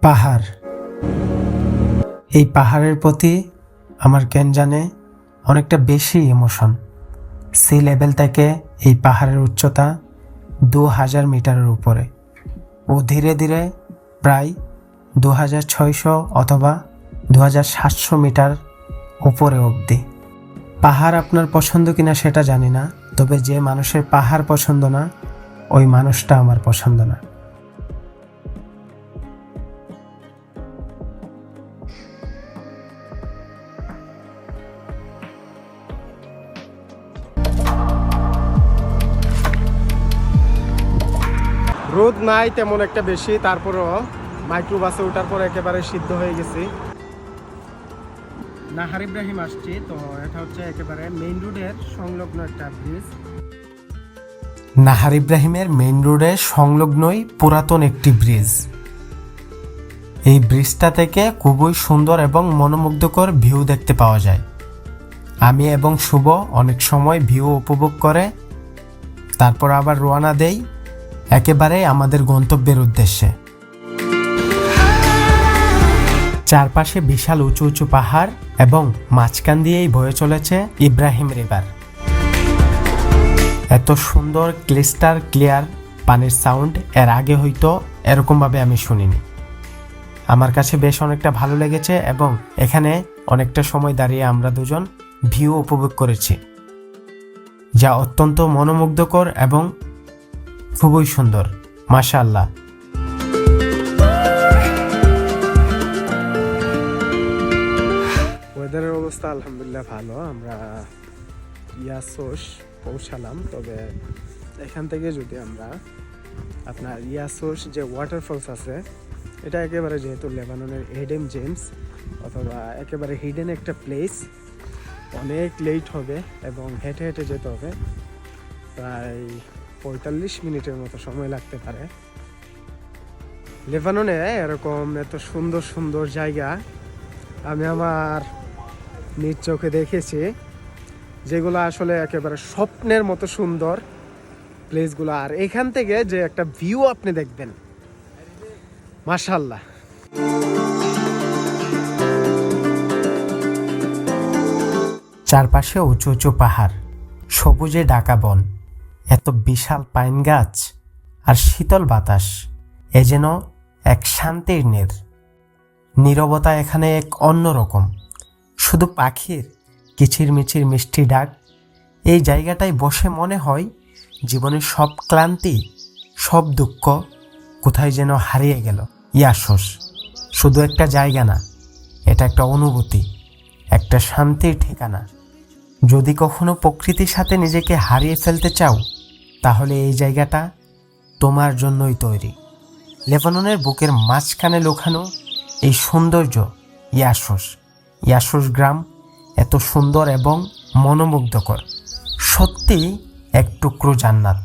পাহাড়। এই পাহাড়ের প্রতি আমার কেন জানে অনেকটা বেশি ইমোশন। সি লেভেল থেকে এই পাহাড়ের উচ্চতা 2000 মিটারের উপরে ও ধীরে ধীরে প্রায় 2600 অথবা 2700 মিটার উপরে অবধি। পাহাড় আপনার পছন্দ কিনা সেটা জানি না, তবে যে মানুষের পাহাড় পছন্দ না ওই মানুষটা আমার পছন্দ না। রোদ নাই তেমন একটা বেশি, তারপরও মাইক্রোবাসে ওঠার পর একেবারে সিদ্ধ হয়ে গেছি। নাহার ইব্রাহিম আসছি, তো এটা হচ্ছে একেবারে মেইন রোডের সংলগ্ন একটা ব্রিজ। নাহার ইব্রাহিমের মেইন রোডের সংলগ্নই পুরাতন একটি ব্রিজ। এই ব্রিজটা থেকে খুবই সুন্দর এবং মনোমুগ্ধকর ভিউ দেখতে পাওয়া যায়। আমি এবং শুভ অনেক সময় ভিউ উপভোগ করে তারপর আবার রওনা দেই একেবারে আমাদের গন্তব্যের উদ্দেশ্যে। চারপাশে বিশাল উঁচু উঁচু পাহাড় এবং মাঝখান দিয়েই বয়ে চলেছে ইব্রাহিম রিভার। এত সুন্দর ক্লিস্টার ক্লিয়ার পানির সাউন্ড এর আগে হয়তো এরকমভাবে আমি শুনিনি। আমার কাছে বেশ অনেকটা ভালো লেগেছে এবং এখানে অনেকটা সময় দাঁড়িয়ে আমরা দুজন ভিউ উপভোগ করেছি, যা অত্যন্ত মনোমুগ্ধকর এবং খুবই সুন্দর। মাশাআল্লাহ। ওয়েদারের অবস্থা আলহামদুলিল্লাহ ভালো। আমরা ইয়াসোস পৌঁছালাম, তবে এখান থেকে যদি আমরা আপনার ইয়াসোস যে ওয়াটারফলস আছে, এটা একেবারে যেহেতু লেবাননের এডেম জেমস অথবা একেবারে হিডেন একটা প্লেস, অনেক লেট হবে এবং হেঁটে হেঁটে যেতে হবে। প্রায় 45 মিনিটের মতো সময় লাগতে পারে। লেবাননে এরকম এত সুন্দর সুন্দর জায়গা আমি আমার নিজ চোখে দেখেছি, যেগুলো আসলে একেবারে স্বপ্নের মতো সুন্দর প্লেসগুলো। আর এখান থেকে যে একটা ভিউ আপনি দেখবেন, মাশাআল্লাহ। চারপাশে উঁচু উঁচু পাহাড়, সবুজে ঢাকা বন, এত বিশাল পাইন গাছ আর শীতল বাতাস, এ যেন এক শান্তির নীরবতা এখানে এক অন্যরকম। শুধু পাখির কিচিরমিচির মিষ্টি ডাক। এই জায়গাটায় বসে মনে হয় জীবনের সব ক্লান্তি, সব দুঃখ কোথায় যেন হারিয়ে গেল। ইয়াসোস শুধু একটা জায়গা না, এটা একটা অনুভূতি, একটা শান্তির ঠিকানা। যদি কখনো প্রকৃতির সাথে নিজেকে হারিয়ে ফেলতে চাও, তাহলে এই জায়গাটা তোমার জন্যই তৈরি। লেবাননের বুকের মাঝখানে লুকানো এই সৌন্দর্য ইয়াসোস গ্রাম এত সুন্দর এবং মনোমুগ্ধকর, সত্যি এক টুকরো জান্নাত।